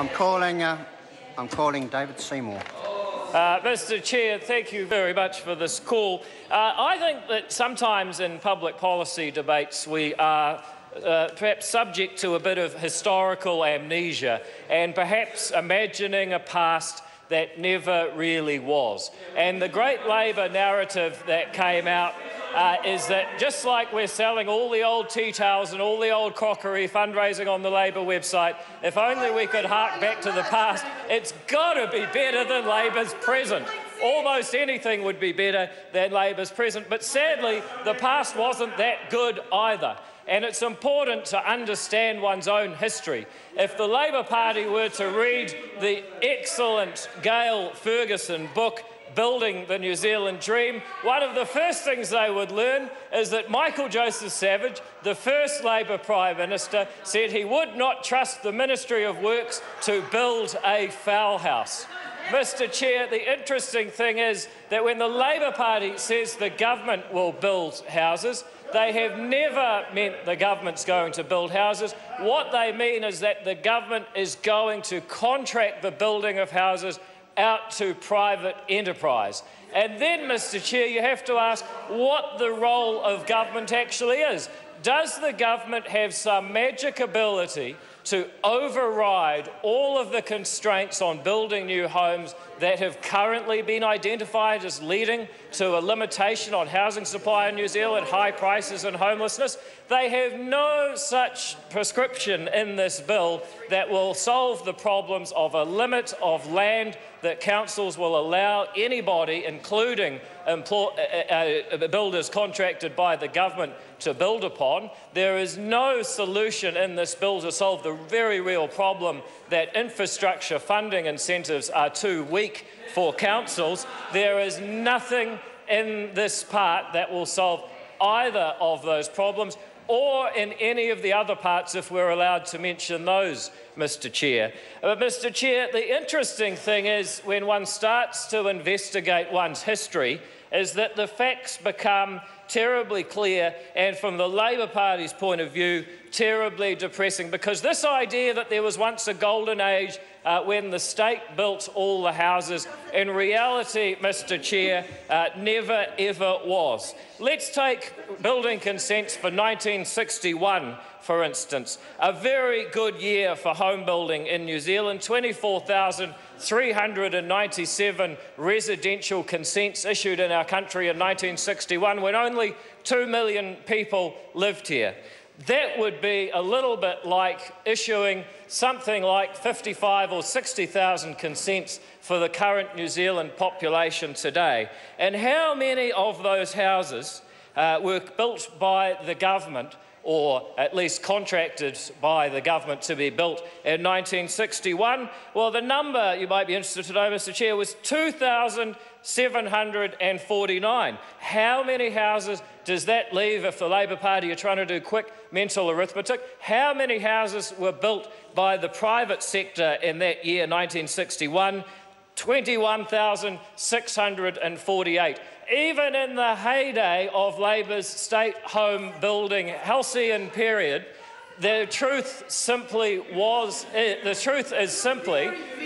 I'm calling David Seymour. Mr Chair, thank you very much for this call. I think that sometimes in public policy debates we are perhaps subject to a bit of historical amnesia and perhaps imagining a past that never really was. And the great Labor narrative that came out is that just like we're selling all the old tea towels and all the old crockery fundraising on the Labor website, if only we could hark back to the past, it's got to be better than Labor's present. Almost anything would be better than Labor's present, but sadly the past wasn't that good either. And it's important to understand one's own history. If the Labor Party were to read the excellent Gail Ferguson book, Building the New Zealand Dream, one of the first things they would learn is that Michael Joseph Savage, the first Labor Prime Minister, said he would not trust the Ministry of Works to build a fowl house. Mr Chair, the interesting thing is that when the Labor Party says the government will build houses, they have never meant the government's going to build houses. What they mean is that the government is going to contract the building of houses out to private enterprise. And then, Mr Chair, you have to ask what the role of government actually is. Does the government have some magic ability to override all of the constraints on building new homes that have currently been identified as leading to a limitation on housing supply in New Zealand, high prices and homelessness? They have no such prescription in this bill that will solve the problems of a limit of land that councils will allow anybody, including builders contracted by the government, to build upon. There is no solution in this bill to solve the very real problem that infrastructure funding incentives are too weak for councils. There is nothing in this part that will solve either of those problems, or in any of the other parts, if we're allowed to mention those, Mr Chair. But, Mr Chair, the interesting thing is, when one starts to investigate one's history, is that the facts become terribly clear and, from the Labor Party's point of view, terribly depressing, because this idea that there was once a golden age when the state built all the houses, in reality, Mr Chair, never ever was. Let's take building consents for 1961, for instance, a very good year for home building in New Zealand. 24,397 residential consents issued in our country in 1961, when only 2 million people lived here. That would be a little bit like issuing something like 55 or 60,000 consents for the current New Zealand population today. And how many of those houses were built by the government, or at least contracted by the government to be built in 1961? Well, the number, you might be interested to know, Mr Chair, was 2,749. How many houses does that leave if the Labor Party are trying to do quick mental arithmetic? How many houses were built by the private sector in that year, 1961? 21,648. Even in the heyday of Labor's state home building halcyon period, the truth is simply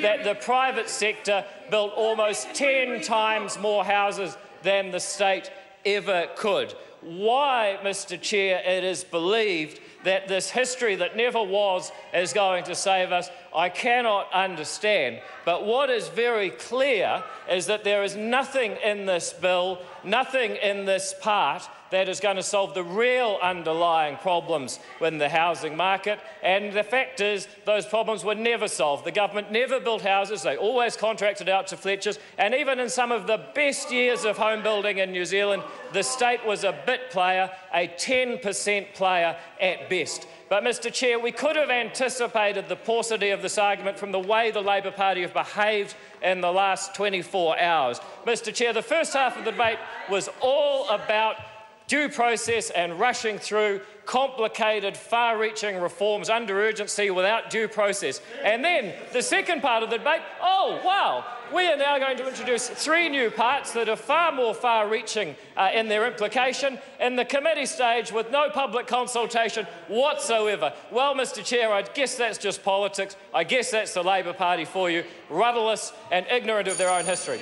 that the private sector built almost 10 times more houses than the state ever could. Why, Mr Chair, it is believed that this history that never was is going to save us, I cannot understand. But what is very clear is that there is nothing in this bill, nothing in this part, that is going to solve the real underlying problems in the housing market. And the fact is, those problems were never solved. The government never built houses. They always contracted out to Fletchers. And even in some of the best years of home building in New Zealand, the state was a bit player, a 10% player at best. But, Mr Chair, we could have anticipated the paucity of this argument from the way the Labor Party have behaved in the last 24 hours. Mr Chair, the first half of the debate was all about due process and rushing through complicated, far-reaching reforms under urgency without due process. And then the second part of the debate, oh, wow, we are now going to introduce 3 new parts that are far more far-reaching in their implication in the committee stage with no public consultation whatsoever. Well, Mr Chair, I guess that's just politics. I guess that's the Labor Party for you, rudderless and ignorant of their own history.